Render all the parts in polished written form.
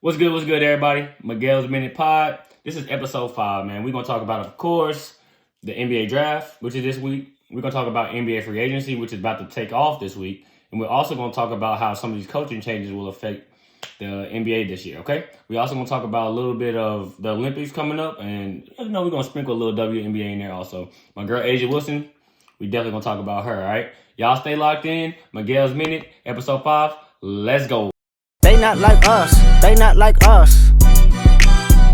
What's good, everybody? Miguel's Minute Pod. This is episode 5, man. We're going to talk about, of course, the NBA draft, which is this week. We're going to talk about NBA free agency, which is about to take off this week. And we're also going to talk about how some of these coaching changes will affect the NBA this year, okay? We're also going to talk about a little bit of the Olympics coming up. And, we're going to sprinkle a little WNBA in there also. My girl, Asia Wilson, we definitely going to talk about her, all right? Y'all stay locked in. Miguel's Minute, episode 5. Let's go. They not like us, they not like us.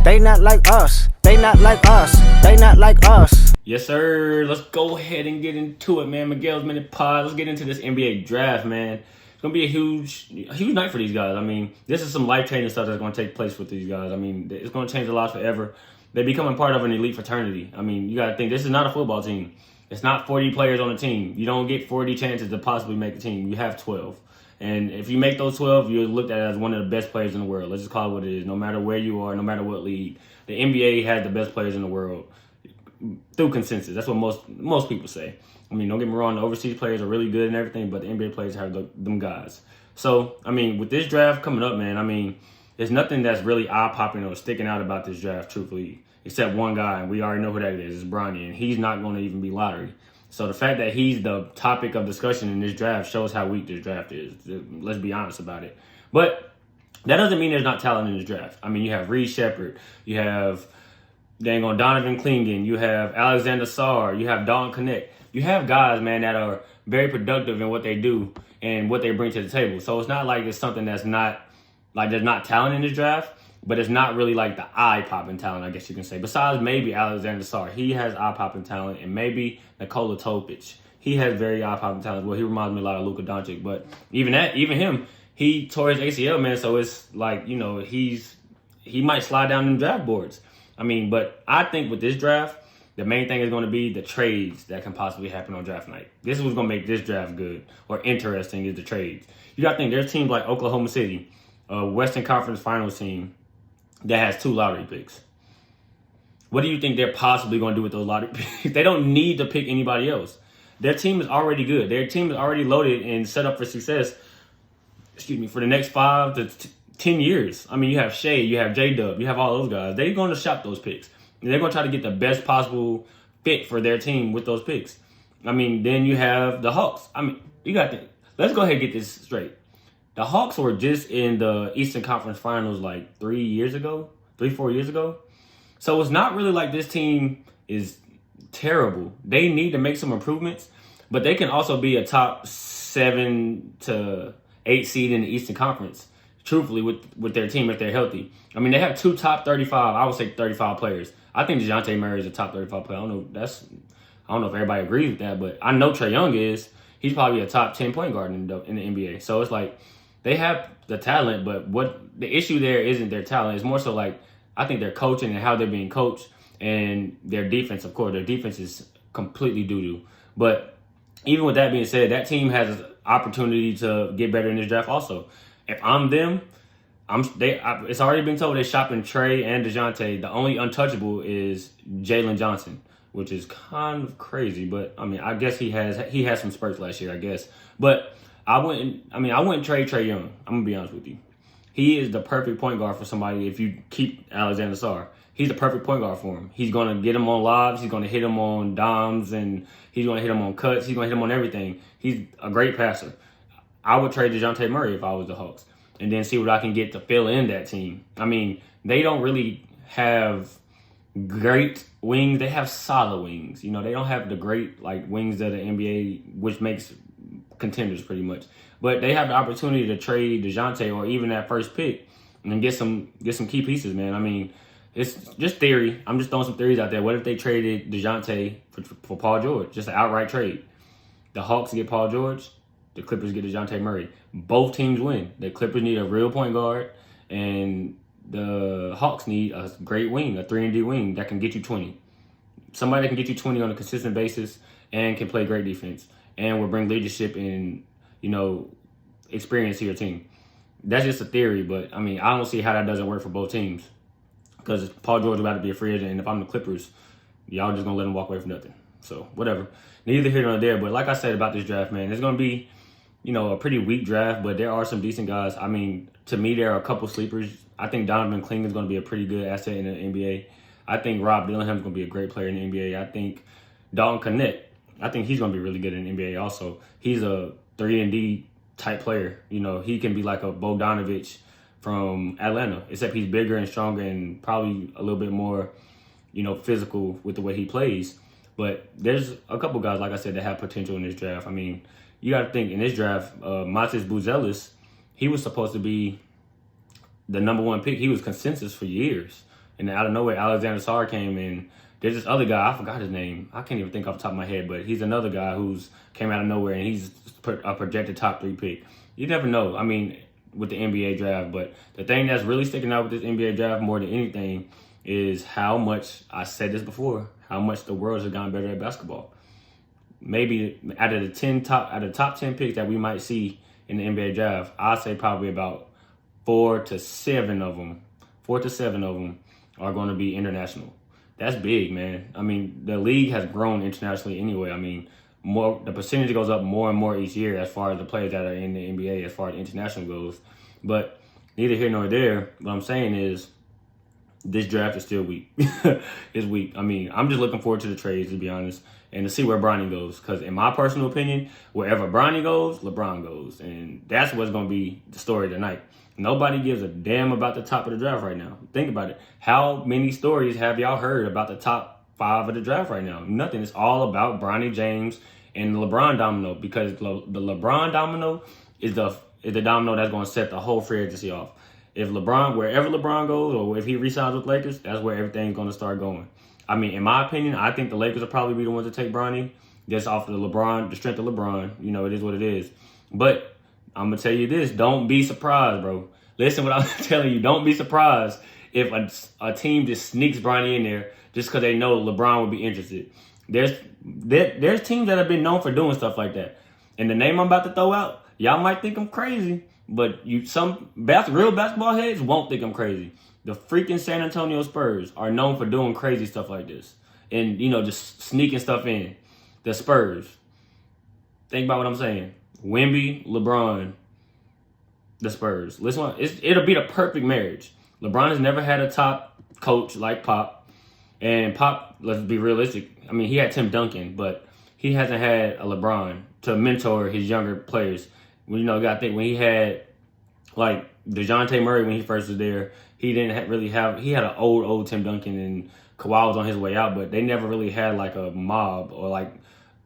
They not like us, they not like us, they not like us. Yes, sir. Let's go ahead and get into it, man. Miguel's Minute Pod. Let's get into this NBA draft, man. It's going to be a huge night for these guys. I mean, this is some life-changing stuff that's going to take place with these guys. I mean, it's going to change their lives forever. They're becoming part of an elite fraternity. I mean, you got to think, this is not a football team. It's not 40 players on a team. You don't get 40 chances to possibly make a team. You have 12. And if you make those 12, you're looked at as one of the best players in the world. Let's just call it what it is. No matter where you are, no matter what league, the NBA has the best players in the world through consensus. That's what most people say. I mean, don't get me wrong, the overseas players are really good and everything, but the NBA players have them guys. So, I mean, with this draft coming up, man, I mean, there's nothing that's really eye-popping or sticking out about this draft, truthfully, except one guy, and we already know who that is. It's Bronny, and he's not going to even be lottery. So the fact that he's the topic of discussion in this draft shows how weak this draft is. Let's be honest about it. But that doesn't mean there's not talent in this draft. I mean, you have Reed Shepard, you have Donovan Clingan, you have Alexander Sarr, you have Dalton Connect. You have guys, man, that are very productive in what they do and what they bring to the table. So it's not like it's something that's not, like there's not talent in this draft, but it's not really like the eye-popping talent, I guess you can say. Besides maybe Alexander Sarr. He has eye-popping talent. And maybe Nikola Topic. He has very eye-popping talent. Well, he reminds me a lot of Luka Doncic. But even him, he tore his ACL, man. So it's like, he might slide down in draft boards. I mean, but I think with this draft, the main thing is going to be the trades that can possibly happen on draft night. This is what's going to make this draft good or interesting is the trades. You got to think there's teams like Oklahoma City, Western Conference Finals team, that has 2 lottery picks. What do you think they're possibly going to do with those lottery picks? They don't need to pick anybody else. Their team is already good. Their team is already loaded and set up for success, for the next 5 to 10 years. I mean, you have Shea, you have J-Dub, you have all those guys. They're going to shop those picks. And they're going to try to get the best possible fit for their team with those picks. I mean, then you have the Hawks. I mean, you got to let's go ahead and get this straight. The Hawks were just in the Eastern Conference Finals like 4 years ago. So it's not really like this team is terrible. They need to make some improvements, but they can also be a top 7 to 8 seed in the Eastern Conference, truthfully, with their team if they're healthy. I mean, they have 2 top 35, I would say 35 players. I think DeJounte Murray is a top 35 player. I don't know if everybody agrees with that, but I know Trae Young is. He's probably a top 10 point guard in the NBA. So it's like, they have the talent, but what the issue there isn't their talent. It's more so like, I think their coaching and how they're being coached and their defense, of course. Their defense is completely doo-doo. But even with that being said, that team has an opportunity to get better in this draft also. If I'm them, it's already been told they're shopping Trae and DeJounte. The only untouchable is Jalen Johnson, which is kind of crazy. But, I mean, I guess he has some spurts last year, I guess. But I wouldn't trade Trae Young. I'm going to be honest with you. He is the perfect point guard for somebody if you keep Alexander Sarr. He's the perfect point guard for him. He's going to get him on lobs. He's going to hit him on dimes, and he's going to hit him on cuts. He's going to hit him on everything. He's a great passer. I would trade DeJounte Murray if I was the Hawks and then see what I can get to fill in that team. I mean, they don't really have great wings. They have solid wings. They don't have the great wings of the NBA, which makes contenders pretty much, but they have the opportunity to trade DeJounte or even that first pick and get some key pieces, man. I mean, it's just theory. I'm just throwing some theories out there. What if they traded DeJounte for Paul George, just an outright trade? The Hawks get Paul George, the Clippers get DeJounte Murray. Both teams win. The Clippers need a real point guard, and the Hawks need a great wing, a 3-and-D wing that can get you 20. Somebody that can get you 20 on a consistent basis and can play great defense and will bring leadership and, experience to your team. That's just a theory, but, I mean, I don't see how that doesn't work for both teams because Paul George is about to be a free agent, and if I'm the Clippers, y'all just going to let him walk away from nothing. So, whatever. Neither here nor there, but like I said about this draft, man, it's going to be a pretty weak draft, but there are some decent guys. I mean, to me, there are a couple sleepers. I think Donovan Clingan is going to be a pretty good asset in the NBA. I think Rob Dillingham is going to be a great player in the NBA. I think Dalton Knecht, I think he's going to be really good in the NBA also. He's a 3-and-D type player. He can be like a Bogdanovich from Atlanta, except he's bigger and stronger and probably a little bit more, physical with the way he plays. But there's a couple guys, like I said, that have potential in this draft. I mean, you got to think, in this draft, Matis Buzelis, he was supposed to be the number one pick. He was consensus for years. And out of nowhere, Alexander Sarr came in. There's this other guy, I forgot his name. I can't even think off the top of my head, but he's another guy who's came out of nowhere, and he's a projected top 3 pick. You never know, I mean, with the NBA draft. But the thing that's really sticking out with this NBA draft more than anything is how much, I said this before, how much the world has gotten better at basketball. Maybe out of the top 10 picks that we might see in the NBA draft, I'd say probably about 4 to 7 of them are going to be international. That's big, man. I mean, the league has grown internationally anyway. I mean, the percentage goes up more and more each year as far as the players that are in the NBA, as far as international goes. But neither here nor there. What I'm saying is, this draft is still weak. It's weak. I mean, I'm just looking forward to the trades, to be honest, and to see where Bronny goes. Because in my personal opinion, wherever Bronny goes, LeBron goes. And that's what's going to be the story tonight. Nobody gives a damn about the top of the draft right now. Think about it. How many stories have y'all heard about the top 5 of the draft right now? Nothing. It's all about Bronny James and the LeBron domino, because the LeBron domino is the domino that's going to set the whole free agency off. If wherever LeBron goes, or if he re-signs with Lakers, that's where everything's going to start going. I mean, in my opinion, I think the Lakers will probably be the ones to take Bronny, just off of the strength of LeBron. It is what it is. But I'm going to tell you this, don't be surprised, bro. Listen what I'm telling you. Don't be surprised if a team just sneaks Bronny in there just because they know LeBron would be interested. There's teams that have been known for doing stuff like that. And the name I'm about to throw out, y'all might think I'm crazy, but some real basketball heads won't think I'm crazy. The freaking San Antonio Spurs are known for doing crazy stuff like this. And, just sneaking stuff in. The Spurs. Think about what I'm saying. Wemby, LeBron, the Spurs. Listen, it'll be the perfect marriage. LeBron has never had a top coach like Pop. And Pop, let's be realistic, I mean, he had Tim Duncan, but he hasn't had a LeBron to mentor his younger players. You got to think, when he had, like, DeJounte Murray when he first was there, he didn't really have, he had an old Tim Duncan, and Kawhi was on his way out, but they never really had, like, a mob or, like,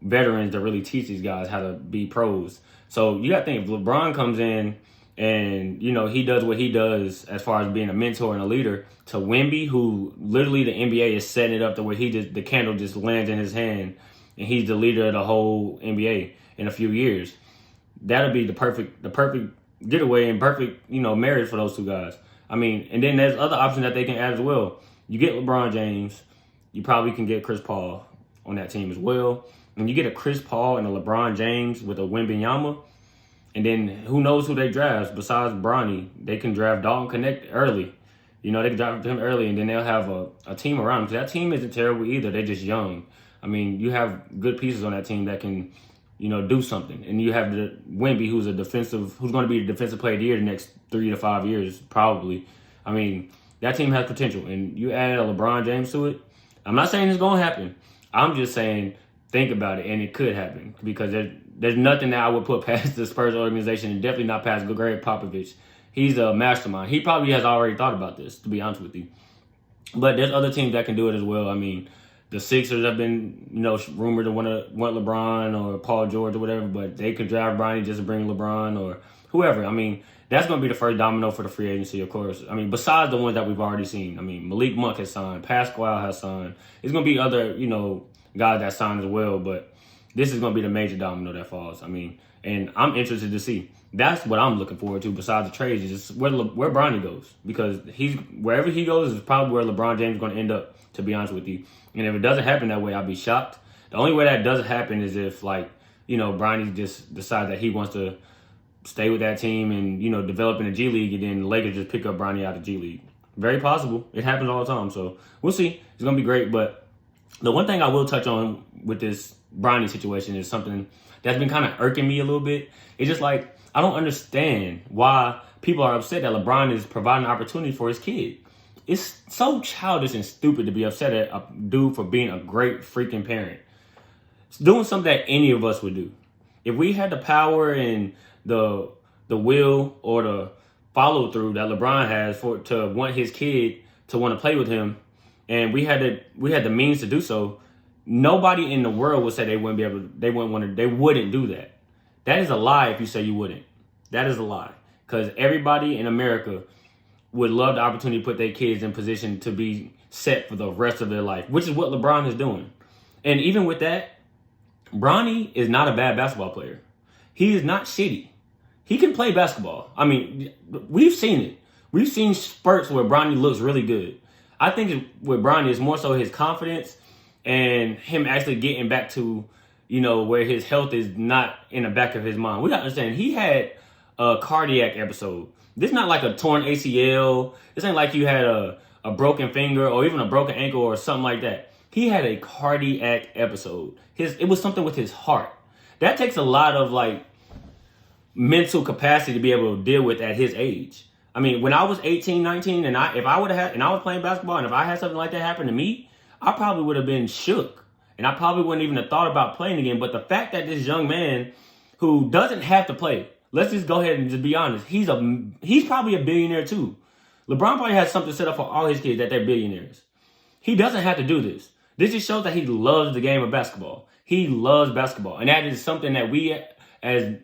veterans to really teach these guys how to be pros. So you got to think, if LeBron comes in and, he does what he does as far as being a mentor and a leader to Wemby, who literally the NBA is setting it up to where the candle just lands in his hand and he's the leader of the whole NBA in a few years. That'll be the perfect getaway and perfect, marriage for those two guys. I mean, and then there's other options that they can add as well. You get LeBron James, you probably can get Chris Paul on that team as well. When you get a Chris Paul and a LeBron James with a Wembanyama, and then who knows who they draft besides Bronny, they can draft Dalton Knecht early. They can draft him early, and then they'll have a team around him. Because that team isn't terrible either. They're just young. I mean, you have good pieces on that team that can, do something. And you have the Wemby, who's going to be the defensive player of the year the next 3 to 5 years, probably. I mean, that team has potential. And you add a LeBron James to it. I'm not saying it's going to happen. I'm just saying, think about it, and it could happen. Because there's nothing that I would put past the Spurs organization, and definitely not past Greg Popovich. He's a mastermind. He probably has already thought about this, to be honest with you. But there's other teams that can do it as well. I mean, the Sixers have been, rumored to want LeBron or Paul George or whatever, but they could draft Bronny just to bring LeBron or whoever. I mean, that's going to be the first domino for the free agency, of course. I mean, besides the ones that we've already seen. I mean, Malik Monk has signed. Pascal has signed. It's going to be other, guys that sign as well, but this is going to be the major domino that falls. I mean, and I'm interested to see. That's what I'm looking forward to besides the trades, is just where Bronny goes. Because wherever he goes is probably where LeBron James is going to end up, to be honest with you. And if it doesn't happen that way, I'll be shocked. The only way that doesn't happen is if, Bronny just decides that he wants to stay with that team and, develop in the G League, and then the Lakers just pick up Bronny out of the G League. Very possible. It happens all the time. So we'll see. It's going to be great, but The one thing I will touch on with this Bronny situation is something that's been kind of irking me a little bit. It's just like, I don't understand why people are upset that LeBron is providing an opportunity for his kid. It's so childish and stupid to be upset at a dude for being a great freaking parent. It's doing something that any of us would do. If we had the power and the will or the follow through that LeBron has to want his kid to want to play with him, and we had the means to do so, nobody in the world would say they wouldn't do that. That is a lie if you say you wouldn't. That is a lie. Because everybody in America would love the opportunity to put their kids in position to be set for the rest of their life, which is what LeBron is doing. And even with that, Bronny is not a bad basketball player. He is not shitty. He can play basketball. I mean, we've seen it. We've seen spurts where Bronny looks really good. I think with Bronny, it's more so his confidence and him actually getting back to, where his health is not in the back of his mind. We got to understand, he had a cardiac episode. This is not like a torn ACL. This ain't like you had a broken finger or even a broken ankle or something like that. He had a cardiac episode. It was something with his heart. That takes a lot of mental capacity to be able to deal with at his age. I mean, when I was 18, 19, and I was playing basketball, and if I had something like that happen to me, I probably would have been shook. And I probably wouldn't even have thought about playing again. But the fact that this young man who doesn't have to play, let's just go ahead and just be honest, he's probably a billionaire too. LeBron probably has something set up for all his kids that they're billionaires. He doesn't have to do this. This just shows that he loves the game of basketball. He loves basketball. And that is something that we as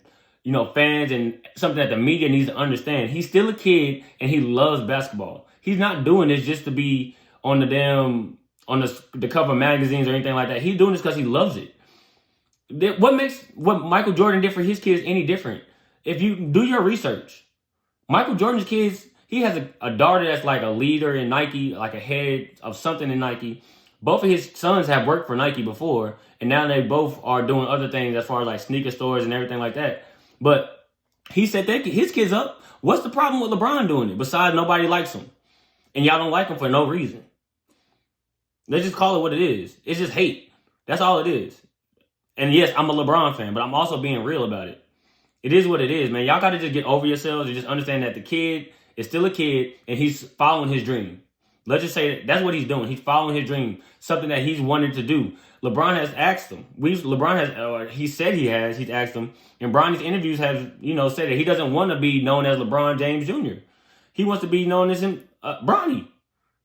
fans and something that the media needs to understand. He's still a kid and he loves basketball. He's not doing this just to be on the cover of magazines or anything like that. He's doing this because he loves it. What Michael Jordan did for his kids any different? If you do your research, Michael Jordan's kids, he has a daughter that's like a leader in Nike, like a head of something in Nike. Both of his sons have worked for Nike before, and now they both are doing other things as far as like sneaker stores and everything like that. But he set his kids up. What's the problem with LeBron doing it? Besides, nobody likes him. And y'all don't like him for no reason. Let's just call it what it is. It's just hate. That's all it is. And yes, I'm a LeBron fan, but I'm also being real about it. It is what it is, man. Y'all got to just get over yourselves and just understand that the kid is still a kid and he's following his dream. Let's just say that's what he's doing. He's following his dream, something that he's wanted to do. LeBron has asked him. He said he's asked him. And Bronny's interviews have, said that he doesn't want to be known as LeBron James Jr. He wants to be known as Bronny.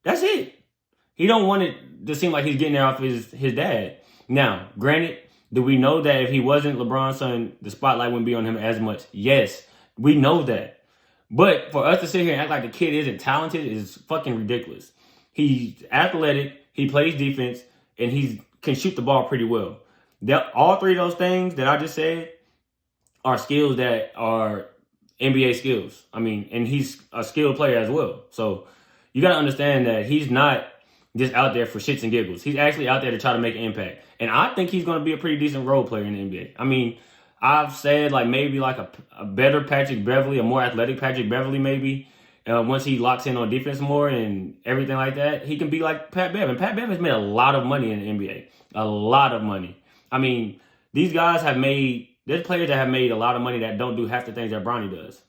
That's it. He don't want it to seem like he's getting there off his dad. Now, granted, do we know that if he wasn't LeBron's son, the spotlight wouldn't be on him as much? Yes, we know that. But for us to sit here and act like the kid isn't talented is fucking ridiculous. He's athletic, he plays defense, and he can shoot the ball pretty well. All three of those things that I just said are skills that are NBA skills. I mean, and he's a skilled player as well. So you got to understand that he's not just out there for shits and giggles. He's actually out there to try to make an impact. And I think he's going to be a pretty decent role player in the NBA. I mean, I've said maybe a better Patrick Beverley, a more athletic Patrick Beverley maybe. Once he locks in on defense more and everything like that, he can be like Pat Bev. And Pat Bev has made a lot of money in the NBA. A lot of money. I mean, these guys there's players that have made a lot of money that don't do half the things that Bronny does.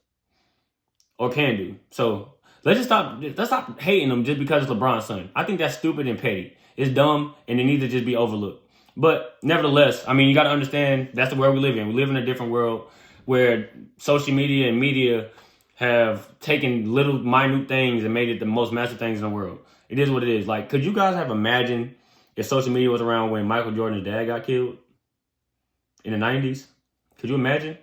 Or can do. So let's stop hating him just because it's LeBron's son. I think that's stupid and petty. It's dumb and it needs to just be overlooked. But nevertheless, I mean, you got to understand that's the world we live in. We live in a different world where social media and media have taken little minute things and made it the most massive things in the world. It is what it is. Like, could you guys have imagined if social media was around when Michael Jordan's dad got killed in the 90s? Could you imagine?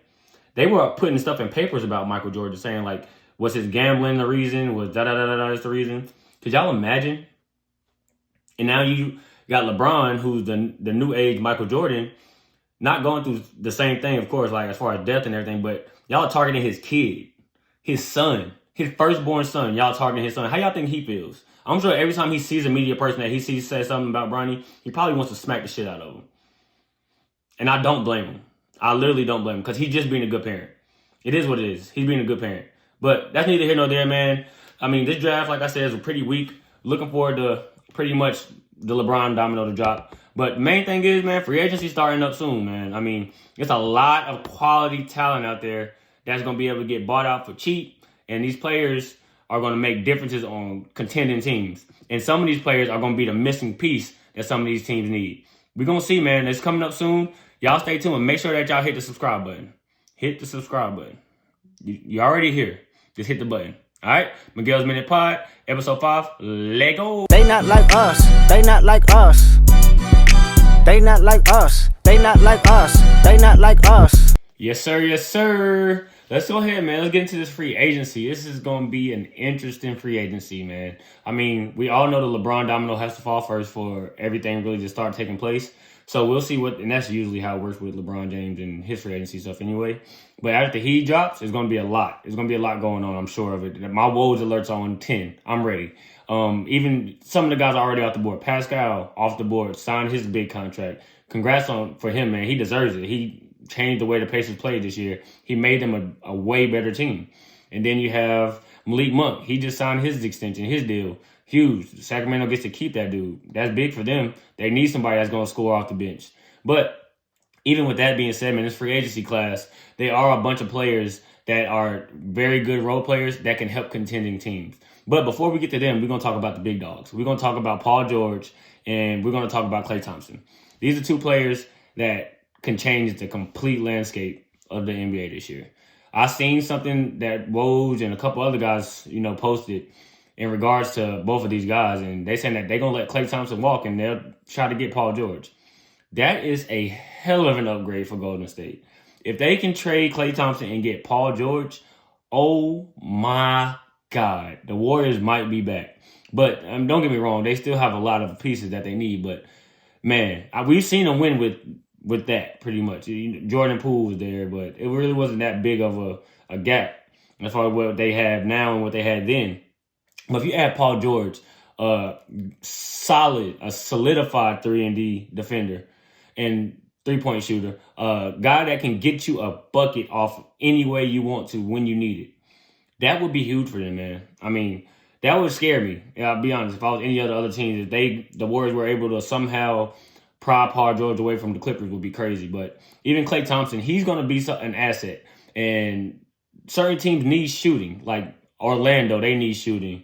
They were putting stuff in papers about Michael Jordan saying, like, was his gambling the reason? Was da-da-da-da-da is the reason? Could y'all imagine? And now you got LeBron, who's the new age Michael Jordan, not going through the same thing, of course, like as far as death and everything, but y'all are targeting his kid, his son, his firstborn son. Y'all targeting his son. How y'all think he feels? I'm sure every time he sees a media person that he sees say something about Bronny, he probably wants to smack the shit out of him. And I don't blame him. I literally don't blame him because he's just being a good parent. It is what it is. He's being a good parent. But that's neither here nor there, man. I mean, this draft, like I said, is pretty weak. Looking forward to pretty much the LeBron domino to drop. But main thing is, man, free agency starting up soon, man. I mean, there's a lot of quality talent out there that's going to be able to get bought out for cheap. And these players are going to make differences on contending teams. And some of these players are going to be the missing piece that some of these teams need. We're going to see, man. It's coming up soon. Y'all stay tuned and make sure that y'all hit the subscribe button. Hit the subscribe button. You're already here. Just hit the button. All right? Miguel's Minute Pod, episode 5. Lego. They not like us. They not like us. They not like us. They not like us. They not like us. Yes, sir. Yes, sir. Let's go ahead, man. Let's get into this free agency. This is going to be an interesting free agency, man. I mean, we all know the LeBron domino has to fall first for everything really to start taking place. So we'll see and that's usually how it works with LeBron James and his free agency stuff anyway. But after he drops, it's going to be a lot. There's going to be a lot going on, I'm sure of it. My Woj alerts are on 10. I'm ready. Even some of the guys are already off the board. Pascal off the board, signed his big contract. Congrats for him, man. He deserves it. He changed the way the Pacers played this year. He made them a way better team. And then you have Malik Monk. He just signed his extension, his deal. Huge. Sacramento gets to keep that dude. That's big for them. They need somebody that's going to score off the bench. But even with that being said, man, this free agency class, they are a bunch of players that are very good role players that can help contending teams. But before we get to them, we're going to talk about the big dogs. We're going to talk about Paul George, and we're going to talk about Klay Thompson. These are two players that can change the complete landscape of the NBA this year. I seen something that Woj and a couple other guys, posted in regards to both of these guys, and they saying that they're going to let Klay Thompson walk and they'll try to get Paul George. That is a hell of an upgrade for Golden State. If they can trade Klay Thompson and get Paul George, oh my God, the Warriors might be back. But don't get me wrong, they still have a lot of pieces that they need, but man, we've seen them win with that pretty much. Jordan Poole was there, but it really wasn't that big of a gap as far as what they have now and what they had then. But if you add Paul George, a solidified 3-and-D defender and three-point shooter, a guy that can get you a bucket off any way you want to when you need it, that would be huge for them, man. I mean, that would scare me. I'll be honest. If I was any other teams, if the Warriors were able to somehow pry Paul George away from the Clippers, would be crazy. But even Klay Thompson, he's going to be an asset. And certain teams need shooting. Like Orlando, they need shooting.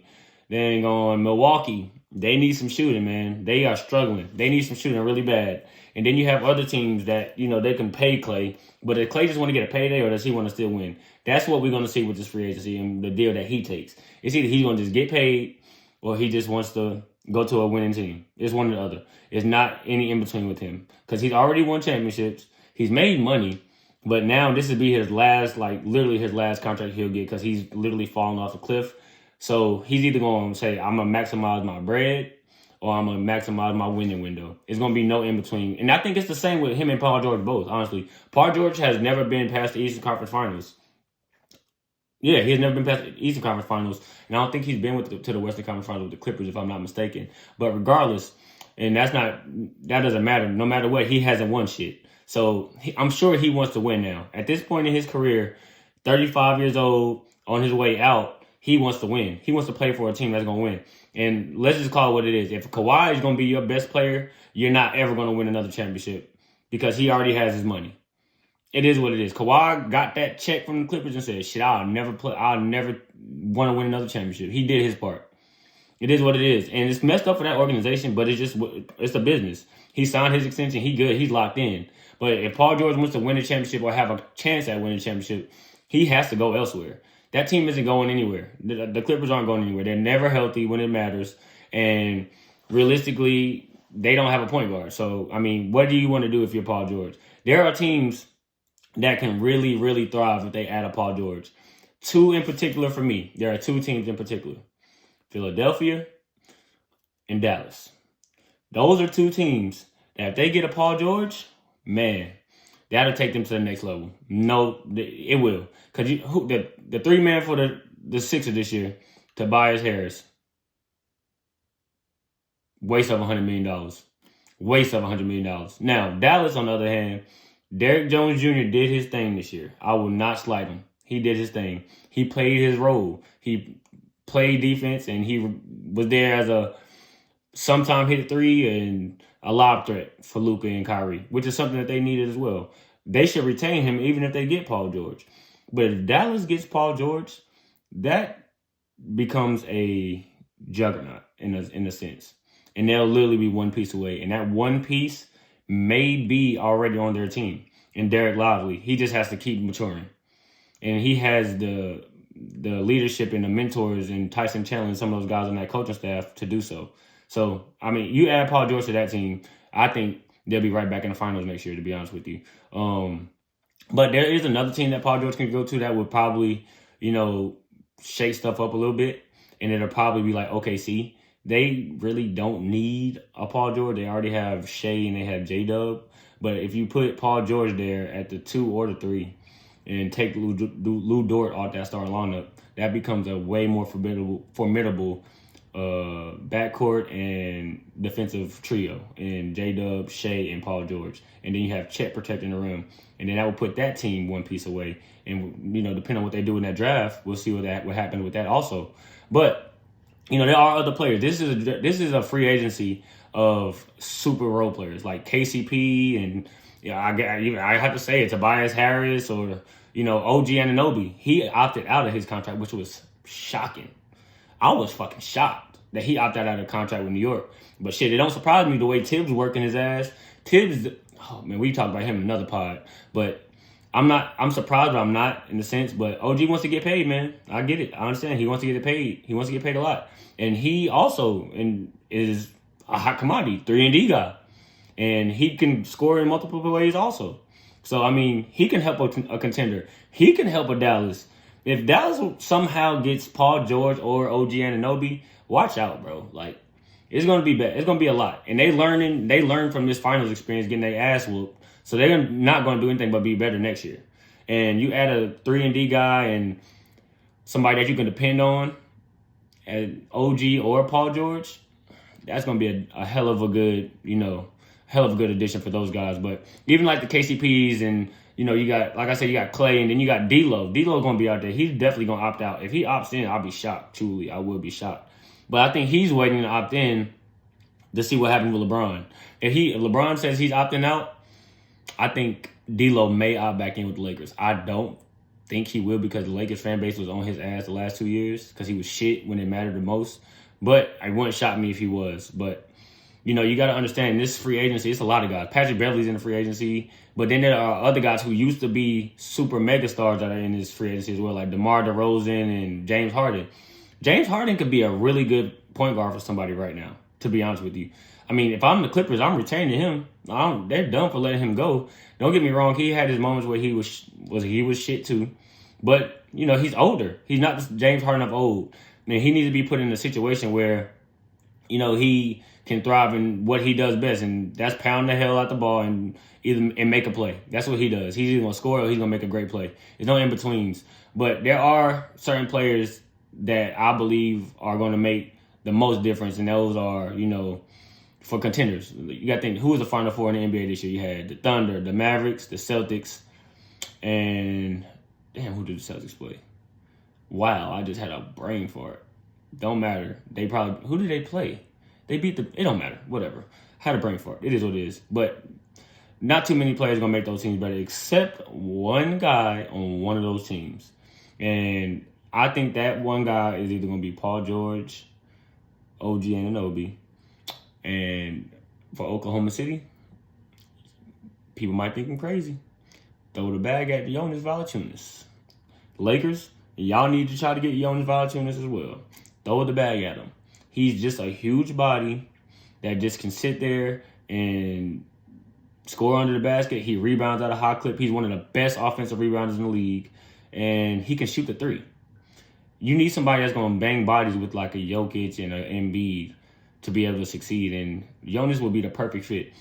Then on Milwaukee, they need some shooting, man. They are struggling. They need some shooting really bad. And then you have other teams that, they can pay Klay. But does Klay just want to get a payday or does he want to still win? That's what we're going to see with this free agency and the deal that he takes. It's either he's going to just get paid or he just wants to go to a winning team. It's one or the other. It's not any in between with him because he's already won championships. He's made money. But now this would be his last, literally his last contract he'll get because he's literally falling off a cliff. So he's either going to say, I'm going to maximize my bread or I'm going to maximize my winning window. It's going to be no in between. And I think it's the same with him and Paul George both, honestly. Paul George has never been past the Eastern Conference Finals. Yeah, he has never been past the Eastern Conference Finals. And I don't think he's been to the Western Conference Finals with the Clippers, if I'm not mistaken. But regardless, and that doesn't matter. No matter what, he hasn't won shit. So I'm sure he wants to win now. At this point in his career, 35 years old, on his way out, he wants to win. He wants to play for a team that's going to win. And let's just call it what it is. If Kawhi is going to be your best player, you're not ever going to win another championship because he already has his money. It is what it is. Kawhi got that check from the Clippers and said, shit, I'll never want to win another championship. He did his part. It is what it is. And it's messed up for that organization, but it's a business. He signed his extension. He good. He's locked in. But if Paul George wants to win a championship or have a chance at winning a championship, he has to go elsewhere. That team isn't going anywhere. The Clippers aren't going anywhere. They're never healthy when it matters. And realistically, they don't have a point guard. So, I mean, what do you want to do if you're Paul George? There are teams that can really, really thrive if they add a Paul George. Two in particular for me. There are two teams in particular. Philadelphia and Dallas. Those are two teams that if they get a Paul George, man, that'll take them to the next level. No, it will. Because the three-man for the Sixers this year, Tobias Harris, waste of $100 million. Waste of $100 million. Now, Dallas, on the other hand, Derrick Jones Jr. did his thing this year. I will not slight him. He did his thing. He played his role. He played defense, and he was there as a sometime hit a three and a lob threat for Luka and Kyrie, which is something that they needed as well. They should retain him even if they get Paul George. But if Dallas gets Paul George, that becomes a juggernaut in a sense. And they'll literally be one piece away. And that one piece may be already on their team. And Derek Lively, he just has to keep maturing. And he has the leadership and the mentors and Tyson Chandler and some of those guys on that coaching staff to do so. So, I mean, you add Paul George to that team, I think they'll be right back in the finals next year, to be honest with you. But there is another team that Paul George can go to that would probably, shake stuff up a little bit. And it'll probably be like OKC. They really don't need a Paul George. They already have Shea and they have J-Dub. But if you put Paul George there at the 2 or the 3 and take Lou Dort off that starting lineup, that becomes a way more formidable backcourt and defensive trio in J-Dub, Shea, and Paul George. And then you have Chet protecting the rim. And then that will put that team one piece away. And, depending on what they do in that draft, we'll see what happens with that also. But, there are other players. This is a free agency of super role players like KCP and I have to say it, Tobias Harris or OG Anunoby. He opted out of his contract, which was shocking. I was fucking shocked that he opted out of the contract with New York. But shit, it don't surprise me the way Tibbs working his ass. Tibbs, oh man, we talked about him in another pod. But I'm surprised, but I'm not in a sense. But OG wants to get paid, man. I get it. I understand. He wants to get paid. He wants to get paid a lot. And he also is a hot commodity, 3-and-D guy. And he can score in multiple ways also. So, I mean, he can help a contender. He can help a Dallas. If Dallas somehow gets Paul George or OG Anunoby, watch out, bro. Like, it's going to be bad. It's going to be a lot. And they learn from this finals experience getting their ass whooped. So they're not going to do anything but be better next year. And you add a 3-and-D guy and somebody that you can depend on, and OG or Paul George, that's going to be a hell of a good, addition for those guys. But even like the KCPs and, you got, like I said, you got Clay and then you got D'Lo. D'Lo's going to be out there. He's definitely going to opt out. If he opts in, I'll be shocked. Truly, I will be shocked. But I think he's waiting to opt in to see what happens with LeBron. If LeBron says he's opting out, I think D'Lo may opt back in with the Lakers. I don't think he will because the Lakers fan base was on his ass the last 2 years because he was shit when it mattered the most. But it wouldn't shock me if he was. But, you got to understand, this free agency, it's a lot of guys. Patrick Beverley's in the free agency. But then there are other guys who used to be super mega stars that are in this free agency as well, like DeMar DeRozan and James Harden. James Harden could be a really good point guard for somebody right now, to be honest with you. I mean, if I'm the Clippers, I'm retaining him. They're dumb for letting him go. Don't get me wrong. He had his moments where he was shit too. But, he's older. He's not James Harden of old. I mean, he needs to be put in a situation where, he can thrive in what he does best. And that's pound the hell out the ball and make a play. That's what he does. He's either going to score or he's going to make a great play. There's no in-betweens. But there are certain players that I believe are going to make the most difference. And those are, for contenders. You got to think, who was the Final Four in the NBA this year? You had the Thunder, the Mavericks, the Celtics, and damn, who did the Celtics play? Wow, I just had a brain for it. Don't matter. Who did they play? They beat it don't matter. Whatever. Had a brain for it. It is what it is. But not too many players are going to make those teams better except one guy on one of those teams. And I think that one guy is either going to be Paul George, OG Anunoby. And for Oklahoma City, people might think I'm crazy. Throw the bag at Jonas Valanciunas. Lakers, y'all need to try to get Jonas Valanciunas as well. Throw the bag at him. He's just a huge body that just can sit there and score under the basket. He rebounds at a high clip. He's one of the best offensive rebounders in the league. And he can shoot the three. You need somebody that's going to bang bodies with like a Jokic and an Embiid to be able to succeed. And Jonas will be the perfect fit.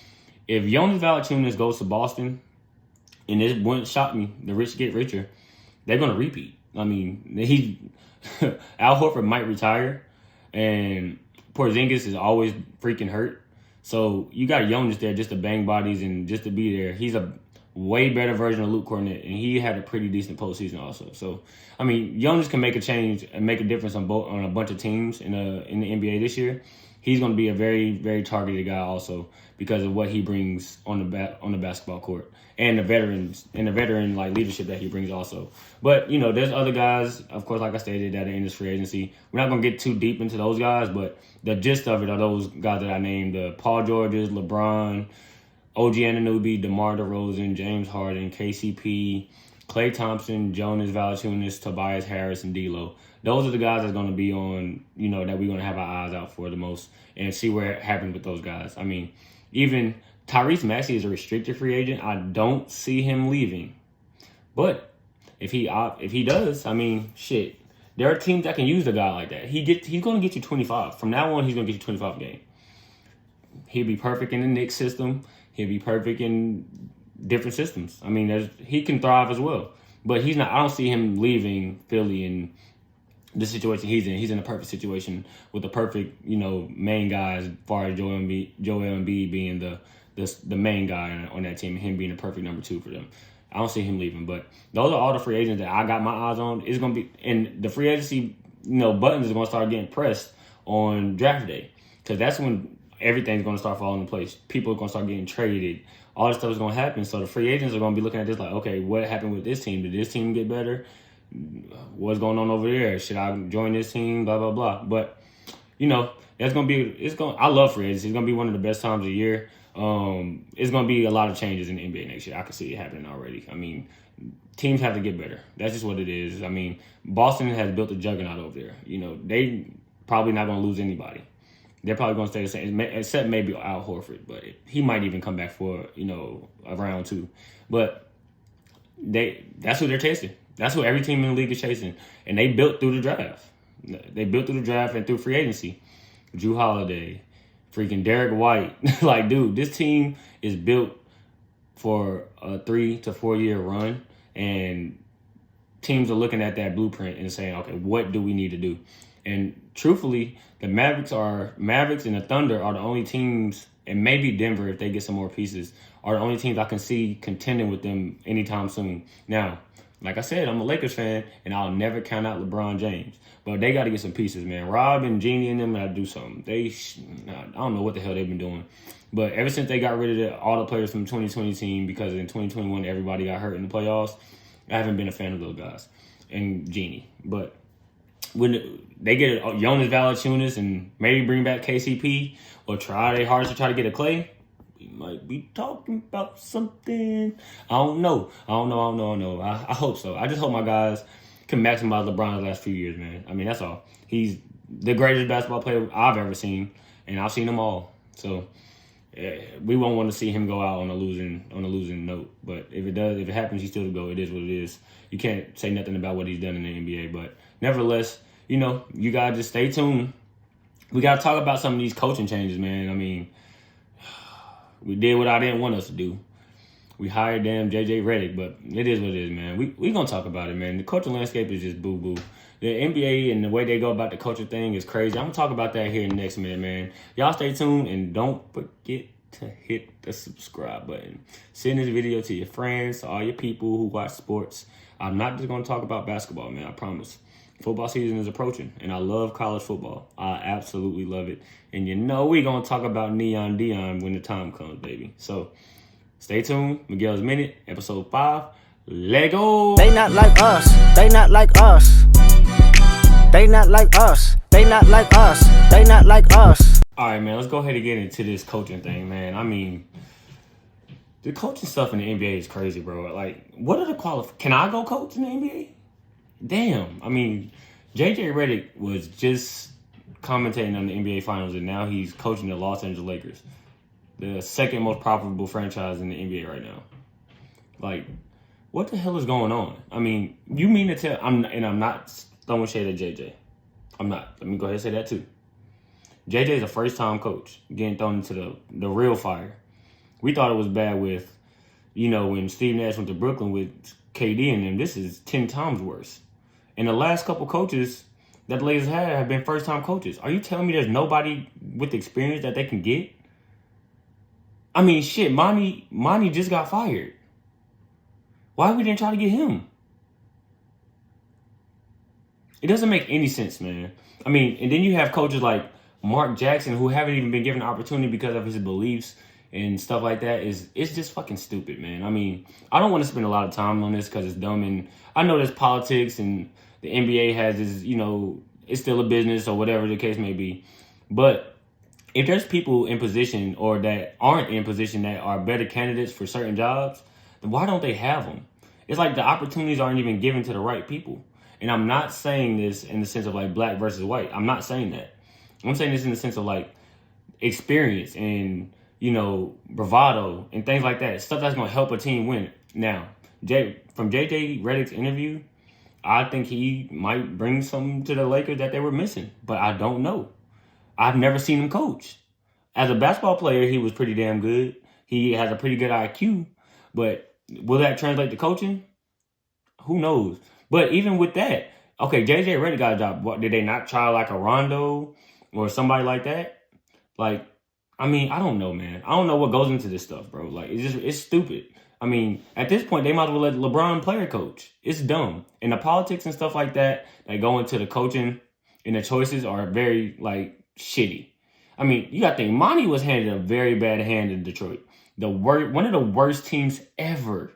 If Jonas Valanciunas goes to Boston, and it wouldn't shock me, the rich get richer, they're going to repeat. I mean, Al Horford might retire, and Porzingis is always freaking hurt. So you got Jonas there just to bang bodies and just to be there. He's a way better version of Luke Cornett, and he had a pretty decent postseason also. So, I mean, Jonas can make a change and make a difference on a bunch of teams in the NBA this year. He's going to be a very, very targeted guy also because of what he brings on the basketball court and the veteran like leadership that he brings also. But there's other guys, of course, like I stated, that are in this free agency. We're not going to get too deep into those guys, but the gist of it are those guys that I named: the Paul Georges, LeBron, OG Anunoby, DeMar DeRozan, James Harden, KCP, Klay Thompson, Jonas Valanciunas, Tobias Harris, and D'Lo. Those are the guys that's going to be on, that we're going to have our eyes out for the most and see where it happens with those guys. I mean, even Tyrese Maxey is a restricted free agent. I don't see him leaving. But if he does, I mean, shit, there are teams that can use a guy like that. He's going to get you 25. From now on, he's going to get you 25 a game. He'll be perfect in the Knicks system. He'll be perfect in different systems. I mean, he can thrive as well. But he's not. I don't see him leaving Philly in the situation he's in. He's in a perfect situation with the perfect, main guy as far as Joel Embiid being the main guy on that team, and him being the perfect number 2 for them. I don't see him leaving. But those are all the free agents that I got my eyes on. It's gonna be, and the free agency, buttons are gonna start getting pressed on draft day, because that's when everything's gonna start falling in place. People are gonna start getting traded. All this stuff is gonna happen. So the free agents are gonna be looking at this like, okay, what happened with this team? Did this team get better? What's going on over there? Should I join this team? Blah, blah, blah. But, that's going to be, I love free agency. It's going to be one of the best times of the year. It's going to be a lot of changes in the NBA next year. I can see it happening already. I mean, teams have to get better. That's just what it is. I mean, Boston has built a juggernaut over there. They probably not going to lose anybody. They're probably going to stay the same, except maybe Al Horford. But he might even come back for, a round 2. But that's who they're chasing. That's what every team in the league is chasing. And they built through the draft. They built through the draft and through free agency. Drew Holiday, freaking Derek White. Like, dude, this team is built for a 3 to 4 year run. And teams are looking at that blueprint and saying, okay, what do we need to do? And truthfully, the Mavericks and the Thunder are the only teams, and maybe Denver, if they get some more pieces, are the only teams I can see contending with them anytime soon. Now, like I said, I'm a Lakers fan, and I'll never count out LeBron James. But they got to get some pieces, man. Rob and Jeannie and them got to do something. I don't know what the hell they've been doing. But ever since they got rid of all the players from the 2020 team, because in 2021 everybody got hurt in the playoffs, I haven't been a fan of those guys and Jeannie. But when they get Jonas Valanciunas and maybe bring back KCP or try their hardest to try to get a Klay, we might be talking about something. I don't know. I hope so. I just hope my guys can maximize LeBron's last few years, man. I mean, that's all. He's the greatest basketball player I've ever seen, and I've seen them all. So we won't want to see him go out on a losing note. But if it happens, he's still to go. It is what it is. You can't say nothing about what he's done in the NBA. But nevertheless, you gotta just stay tuned. We gotta talk about some of these coaching changes, man. I mean, we did what I didn't want us to do. We hired damn JJ Redick, but it is what it is, man. We gonna talk about it, man. The coaching landscape is just boo-boo. The NBA and the way they go about the coaching thing is crazy. I'm gonna talk about that here in the next minute, man. Y'all stay tuned and don't forget to hit the subscribe button. Send this video to your friends, to all your people who watch sports. I'm not just gonna talk about basketball, man. I promise. Football season is approaching, and I love college football. I absolutely love it. And we're going to talk about Neon Dion when the time comes, baby. So, stay tuned. Miguel's Minute, episode 5. Let go! They not like us. They not like us. They not like us. They not like us. They not like us. All right, man, let's go ahead and get into this coaching thing, man. I mean, the coaching stuff in the NBA is crazy, bro. Like, what are the qualifications? Can I go coach in the NBA? Damn. I mean, JJ Redick was just commentating on the NBA Finals, and now he's coaching the Los Angeles Lakers, the second most profitable franchise in the NBA right now. Like, what the hell is going on? I mean, you mean to tell... I'm not throwing shade at JJ. I'm not. Let me go ahead and say that too. JJ is a first-time coach getting thrown into the real fire. We thought it was bad with, when Steve Nash went to Brooklyn with KD and them. This is 10 times worse. And the last couple coaches that the Lakers had have been first-time coaches. Are you telling me there's nobody with experience that they can get? I mean, shit, Monty just got fired. Why we didn't try to get him? It doesn't make any sense, man. I mean, and then you have coaches like Mark Jackson who haven't even been given an opportunity because of his beliefs and stuff like that. It's just fucking stupid, man. I mean, I don't want to spend a lot of time on this because it's dumb, and I know there's politics and the NBA has this, it's still a business or whatever the case may be. But if there's people in position or that aren't in position that are better candidates for certain jobs, then why don't they have them? It's like the opportunities aren't even given to the right people. And I'm not saying this in the sense of like black versus white. I'm not saying that. I'm saying this in the sense of like experience and, bravado and things like that. Stuff that's going to help a team win. Now, from JJ Redick's interview, I think he might bring something to the Lakers that they were missing. But I don't know. I've never seen him coach. As a basketball player, he was pretty damn good. He has a pretty good IQ. But will that translate to coaching? Who knows? But even with that, okay, JJ Redick got a job. What, did they not try like a Rondo or somebody like that? Like, I mean, I don't know, man. I don't know what goes into this stuff, bro. Like, it's stupid. I mean, at this point, they might as well let LeBron player coach. It's dumb. And the politics and stuff like that go into the coaching and the choices are very, like, shitty. I mean, you got to think, Monty was handed a very bad hand in Detroit. One of the worst teams ever.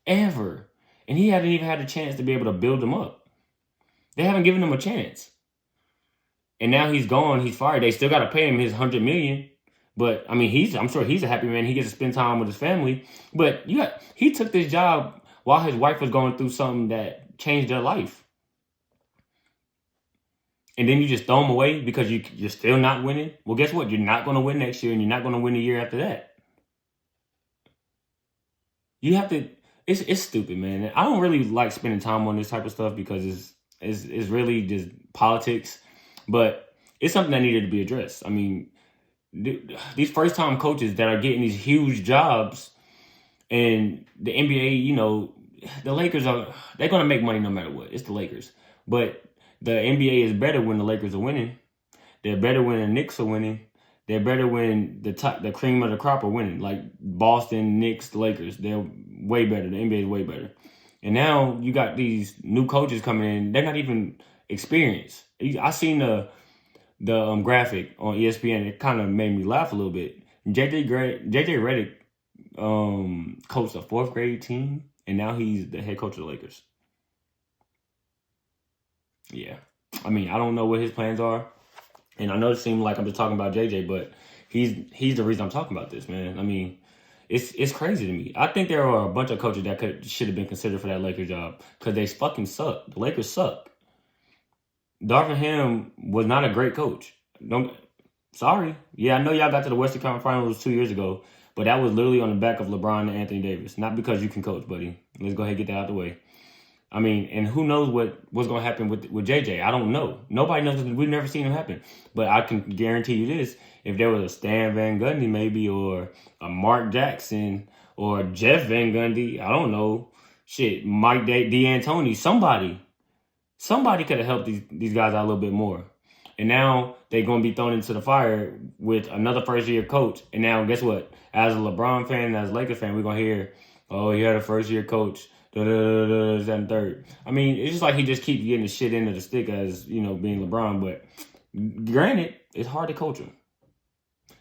And he hadn't even had a chance to be able to build them up. They haven't given him a chance. And now he's gone, he's fired. They still got to pay him his $100 million. But I mean, I'm sure he's a happy man. He gets to spend time with his family. But he took this job while his wife was going through something that changed their life. And then you just throw him away because you're still not winning. Well, guess what? You're not going to win next year, and you're not going to win the year after that. You have to. It's stupid, man. I don't really like spending time on this type of stuff because it's really just politics. But it's something that needed to be addressed. I mean, these first time coaches that are getting these huge jobs, and the NBA, the Lakers they're gonna make money no matter what. It's the Lakers, but the NBA is better when the Lakers are winning. They're better when the Knicks are winning. They're better when the cream of the crop are winning, like Boston, Knicks, the Lakers. They're way better. The NBA is way better. And now you got these new coaches coming in. They're not even experienced. I seen the graphic on ESPN. It kind of made me laugh a little bit. JJ Redick coached a 4th grade team, and now he's the head coach of the Lakers. Yeah. I mean, I don't know what his plans are. And I know it seems like I'm just talking about JJ, but he's the reason I'm talking about this, man. I mean, it's crazy to me. I think there are a bunch of coaches that should have been considered for that Lakers job because they fucking suck. The Lakers suck. Darvin Ham was not a great coach. Sorry. Yeah, I know y'all got to the Western Conference Finals 2 years ago, but that was literally on the back of LeBron and Anthony Davis. Not because you can coach, buddy. Let's go ahead and get that out of the way. I mean, and who knows what's going to happen with JJ? I don't know. Nobody knows. We've never seen him happen. But I can guarantee you this. If there was a Stan Van Gundy maybe, or a Mark Jackson, or Jeff Van Gundy, I don't know. Shit, Mike D'Antoni, somebody could have helped these guys out a little bit more. And now they're going to be thrown into the fire with another first-year coach. And now guess what? As a LeBron fan and as a Lakers fan, we're going to hear, oh, he had a first-year coach. And third. I mean, it's just like he just keeps getting the shit into the stick as, being LeBron. But granted, it's hard to coach him.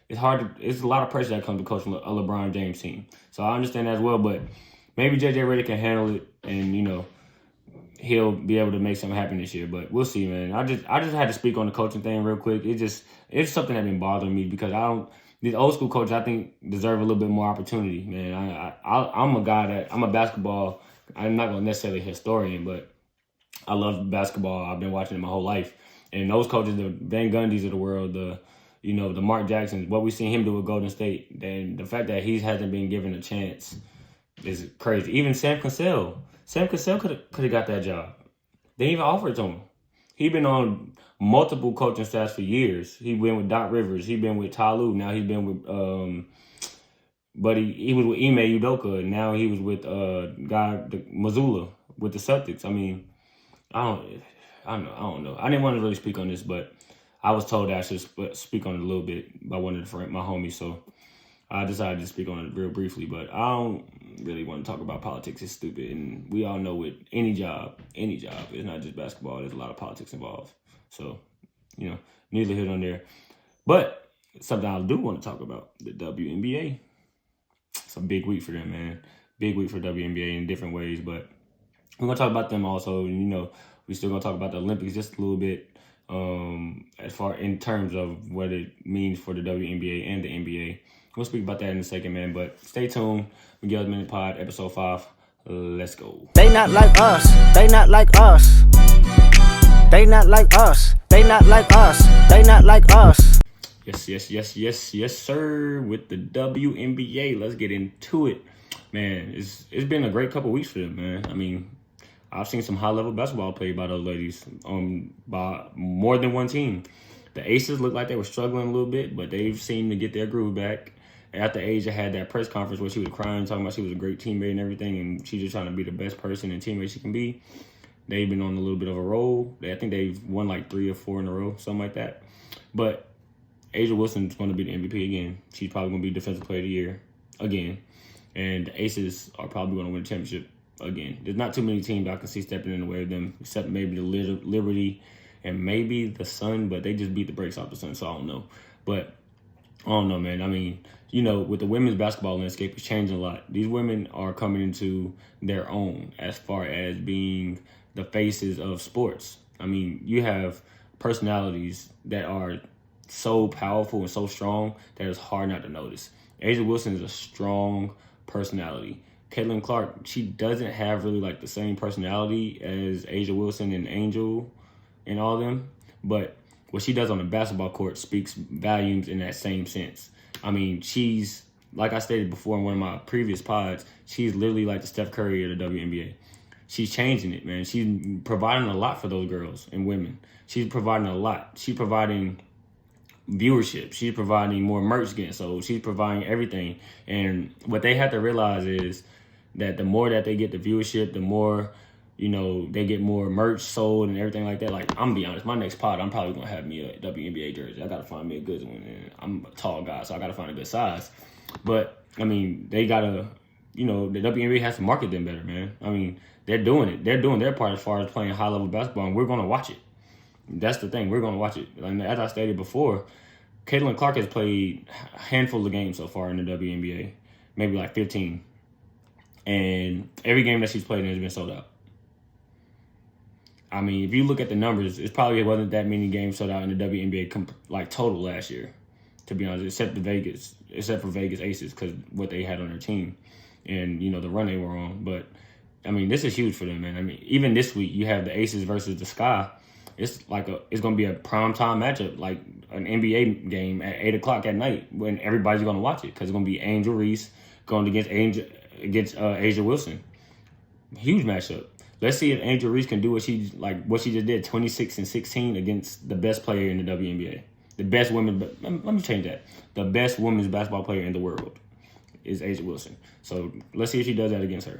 It's a lot of pressure that comes to coaching a LeBron James team. So I understand that as well. But maybe JJ Redick can handle it, and he'll be able to make something happen this year. But we'll see, man. I just had to speak on the coaching thing real quick. It's something that's been bothering me because these old school coaches I think deserve a little bit more opportunity, man. I'm a guy that I'm a basketball. I'm not going to necessarily a historian, but I love basketball. I've been watching it my whole life. And those coaches, the Van Gundys of the world, the Mark Jacksons, what we've seen him do with Golden State, then the fact that he hasn't been given a chance is crazy. Even Sam Cassell could have got that job. They didn't even offer it to him. He's been on multiple coaching staffs for years. He been with Doc Rivers. He been with Ty Lue. Now he's been with but he was with Ime Udoka, and now he was with Mazzulla with the Celtics. I mean, I don't know. I didn't want to really speak on this, but I was told that I should speak on it a little bit by one of my homies. So I decided to speak on it real briefly, but I don't really want to talk about politics. It's stupid, and we all know with any job, it's not just basketball. There's a lot of politics involved. So, neither here nor there. But something I do want to talk about, the WNBA. It's a big week for them, man. Big week for WNBA in different ways, but we're going to talk about them also. We're still going to talk about the Olympics just a little bit as far in terms of what it means for the WNBA and the NBA. We'll speak about that in a second, man, but stay tuned. Miguel's Minute Pod, episode 5. Let's go. They not like us. They not like us. They not like us. They not like us. They not like us. Yes, sir. With the WNBA, let's get into it. Man, it's been a great couple weeks for them, man. I mean, I've seen some high-level basketball played by those ladies by more than one team. The Aces looked like they were struggling a little bit, but they've seemed to get their groove back. After Asia had that press conference where she was crying, talking about she was a great teammate and everything, and she's just trying to be the best person and teammate she can be. They've been on a little bit of a roll. I think they've won like 3 or 4 in a row, something like that. But A'ja Wilson's going to be the MVP again. She's probably going to be Defensive Player of the Year again. And the Aces are probably going to win the championship again. There's not too many teams I can see stepping in the way of them, except maybe the Liberty and maybe the Sun, but they just beat the brakes off the Sun, so I don't know. But I don't know, man. I mean, with the women's basketball landscape, it's changing a lot. These women are coming into their own as far as being the faces of sports. I mean, you have personalities that are so powerful and so strong that it's hard not to notice. A'ja Wilson is a strong personality. Caitlin Clark, she doesn't have really like the same personality as A'ja Wilson and Angel and all them, but what she does on the basketball court speaks volumes in that same sense. I mean, she's, like I stated before in one of my previous pods, she's literally like the Steph Curry of the WNBA. She's changing it, man. She's providing a lot for those girls and women. She's providing a lot. She's providing viewership. She's providing more merch getting sold. She's providing everything. And what they have to realize is that the more that they get the viewership, the more, they get more merch sold and everything like that. Like, I'm going to be honest, my next pod, I'm probably going to have me a WNBA jersey. I got to find me a good one. And I'm a tall guy, so I got to find a good size. But, I mean, they got to, the WNBA has to market them better, man. I mean, they're doing it. They're doing their part as far as playing high-level basketball, and we're going to watch it. That's the thing. We're going to watch it. And as I stated before, Caitlin Clark has played a handful of games so far in the WNBA, maybe like 15. And every game that she's played in has been sold out. I mean, if you look at the numbers, it probably wasn't that many games sold out in the WNBA total last year, to be honest, except for Vegas Aces, because what they had on their team and, the run they were on. But, I mean, this is huge for them, man. I mean, even this week, you have the Aces versus the Sky. It's going to be a primetime matchup, like an NBA game at 8 o'clock at night when everybody's going to watch it, because it's going to be Angel Reese going against A'ja Wilson. Huge matchup. Let's see if Angel Reese can do what she just did, 26-16 against the best player in the WNBA. The best women, let me change that. The best women's basketball player in the world is A'ja Wilson. So let's see if she does that against her.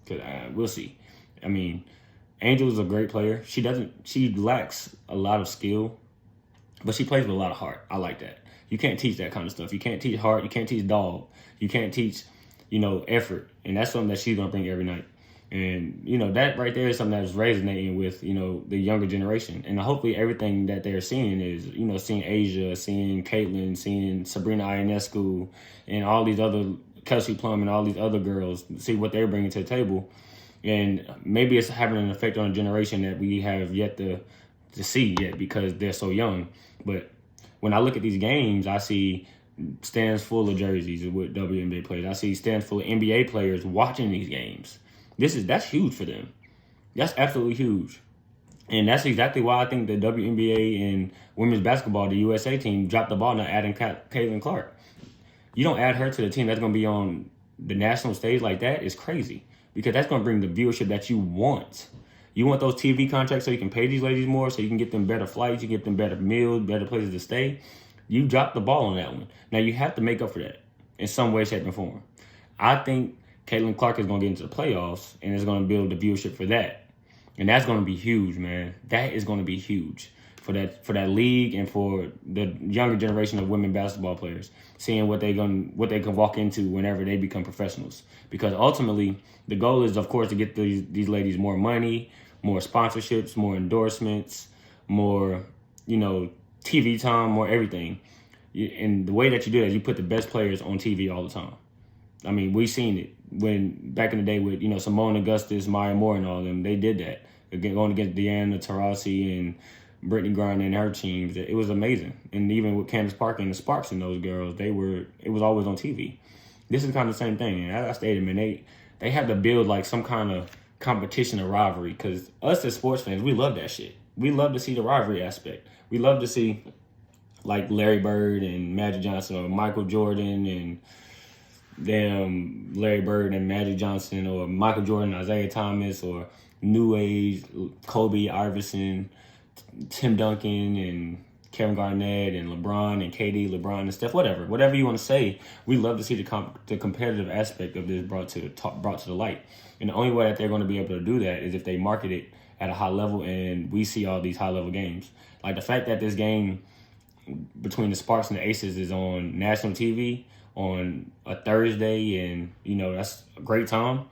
Because we'll see. I mean, Angel is a great player. She lacks a lot of skill, but she plays with a lot of heart. I like that. You can't teach that kind of stuff. You can't teach heart. You can't teach dog. You can't teach, effort. And that's something that she's going to bring every night. And, that right there is something that's resonating with, the younger generation. And hopefully everything that they're seeing is, seeing A'ja, seeing Caitlin, seeing Sabrina Ionescu, and all these other, Kelsey Plum and all these other girls, see what they're bringing to the table. And maybe it's having an effect on a generation that we have yet to see yet because they're so young. But when I look at these games, I see stands full of jerseys with WNBA players. I see stands full of NBA players watching these games. That's huge for them. That's absolutely huge. And that's exactly why I think the WNBA and women's basketball, the USA team, dropped the ball not adding Caitlin Clark. You don't add her to the team that's going to be on the national stage like that. It's crazy. Because that's going to bring the viewership that you want. You want those TV contracts so you can pay these ladies more, so you can get them better flights, you get them better meals, better places to stay. You dropped the ball on that one. Now, you have to make up for that in some way, shape, and form. I think Caitlin Clark is going to get into the playoffs, and it's going to build the viewership for that. And that's going to be huge, man. That is going to be huge. for that league and for the younger generation of women basketball players, seeing what they can walk into whenever they become professionals. Because ultimately, the goal is, of course, to get these ladies more money, more sponsorships, more endorsements, more TV time, more everything. And the way that you do that is you put the best players on TV all the time. I mean, we've seen it when back in the day with Simone Augustus, Maya Moore, and all of them. They did that going against Deanna Taurasi and Brittany Griner and her teams. It was amazing. And even with Candace Parker and the Sparks and those girls, it was always on TV. This is kind of the same thing. And I stated, man, they have to build like some kind of competition or rivalry, because us as sports fans, we love that shit. We love to see the rivalry aspect. We love to see like Larry Bird and Magic Johnson, or Michael Jordan and Larry Bird and Magic Johnson, or Michael Jordan, Isaiah Thomas, or New Age Kobe, Iverson, Tim Duncan, and Kevin Garnett, and LeBron, and KD, LeBron, and Steph, whatever you want to say. We love to see the competitive aspect of this brought to the light. And the only way that they're going to be able to do that is if they market it at a high level, and we see all these high level games. Like the fact that this game between the Sparks and the Aces is on national TV on a Thursday, and that's a great time.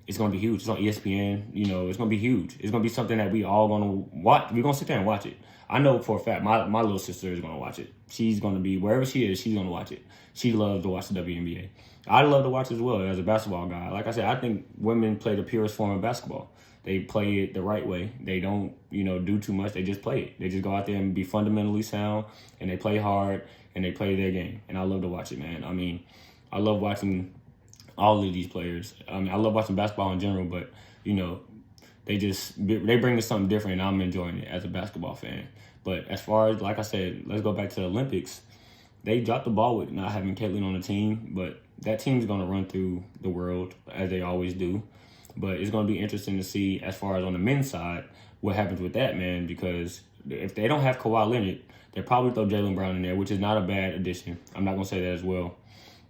It's gonna be huge. It's on ESPN. It's gonna be huge. It's gonna be something that we all gonna watch. We're gonna sit there and watch it. I know for a fact my little sister is gonna watch it. She's gonna be wherever she is. She's gonna watch it. She loves to watch the WNBA. I love to watch as well as a basketball guy. Like I said, I think women play the purest form of basketball. They play it the right way. They don't, do too much. They just play it. They just go out there and be fundamentally sound, and they play hard, and they play their game. And I love to watch it, man. I mean, I love watching all of these players. I mean, I love watching basketball in general, but, they bring us something different, and I'm enjoying it as a basketball fan. But as far as, like I said, let's go back to the Olympics. They dropped the ball with not having Caitlin on the team, but that team's going to run through the world, as they always do. But it's going to be interesting to see, as far as on the men's side, what happens with that, man, because if they don't have Kawhi Leonard, they'll probably throw Jaylen Brown in there, which is not a bad addition. I'm not going to say that as well.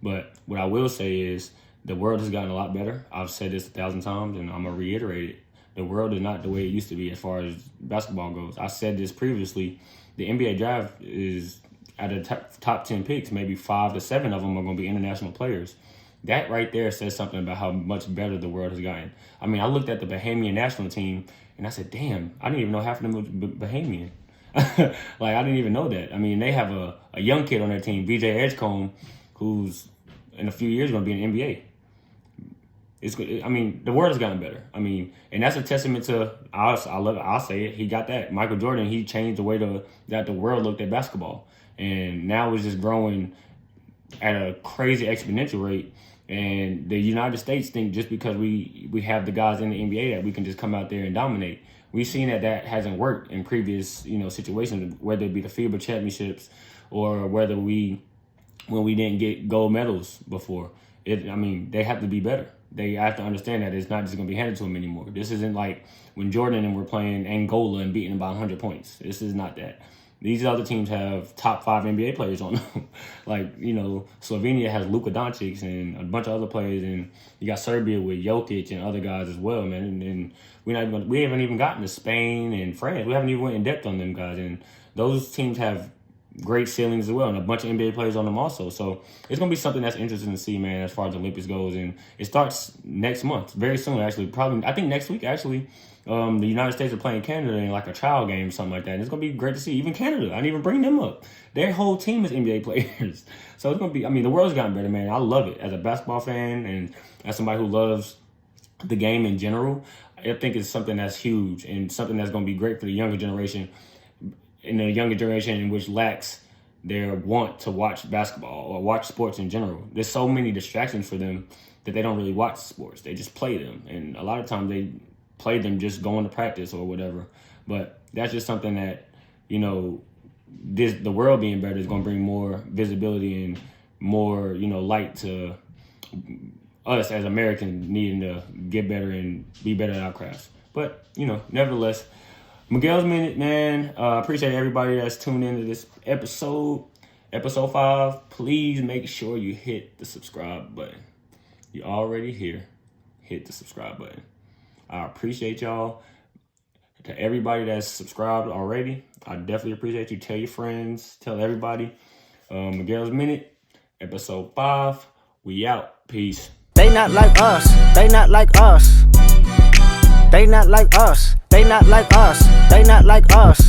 But what I will say is the world has gotten a lot better. I've said this 1,000 times, and I'm going to reiterate it. The world is not the way it used to be as far as basketball goes. I said this previously. The NBA draft is out of the top 10 picks, maybe 5 to 7 of them are going to be international players. That right there says something about how much better the world has gotten. I mean, I looked at the Bahamian national team, and I said, damn, I didn't even know half of them were Bahamian. Like, I didn't even know that. I mean, they have a young kid on their team, BJ Edgecombe, who's in a few years going to be in the NBA. The world has gotten better. I mean, and that's a testament to, I'll say it, he got that. Michael Jordan, he changed the way that the world looked at basketball. And now it's just growing at a crazy exponential rate. And the United States think just because we have the guys in the NBA that we can just come out there and dominate. We've seen that hasn't worked in previous, situations, whether it be the FIBA championships or whether when we didn't get gold medals before. They have to be better. They have to understand that it's not just going to be handed to them anymore. This isn't like when Jordan and were playing Angola and beating them by 100 points. This is not that. These other teams have top 5 NBA players on them. Slovenia has Luka Doncic and a bunch of other players, and you got Serbia with Jokic and other guys as well, man. And we haven't even gotten to Spain and France. We haven't even went in depth on them guys, and those teams have great ceilings as well, and a bunch of NBA players on them also. So it's going to be something that's interesting to see, man, as far as the Olympics goes. And it starts next month, very soon, actually. Probably, I think next week, actually. The United States are playing Canada in like a trial game or something like that. And it's going to be great to see. Even Canada, I didn't even bring them up. Their whole team is NBA players. So it's going to be, the world's gotten better, man. I love it. As a basketball fan and as somebody who loves the game in general, I think it's something that's huge and something that's going to be great for the younger generation, in the younger generation in which lacks their want to watch basketball or watch sports in general. There's so many distractions for them that they don't really watch sports. They just play them. And a lot of times they play them just going to practice or whatever. But that's just something that, the world being better is going to bring more visibility and more, light to us as Americans needing to get better and be better at our crafts. But, nevertheless, Miguel's Minute, man. Appreciate everybody that's tuned into this episode 5. Please make sure you hit the subscribe button. You're already here. Hit the subscribe button. I appreciate y'all. To everybody that's subscribed already, I definitely appreciate you. Tell your friends, tell everybody. Miguel's Minute, episode 5. We out. Peace. They not like us. They not like us. They not like us. They not like us. They not like us.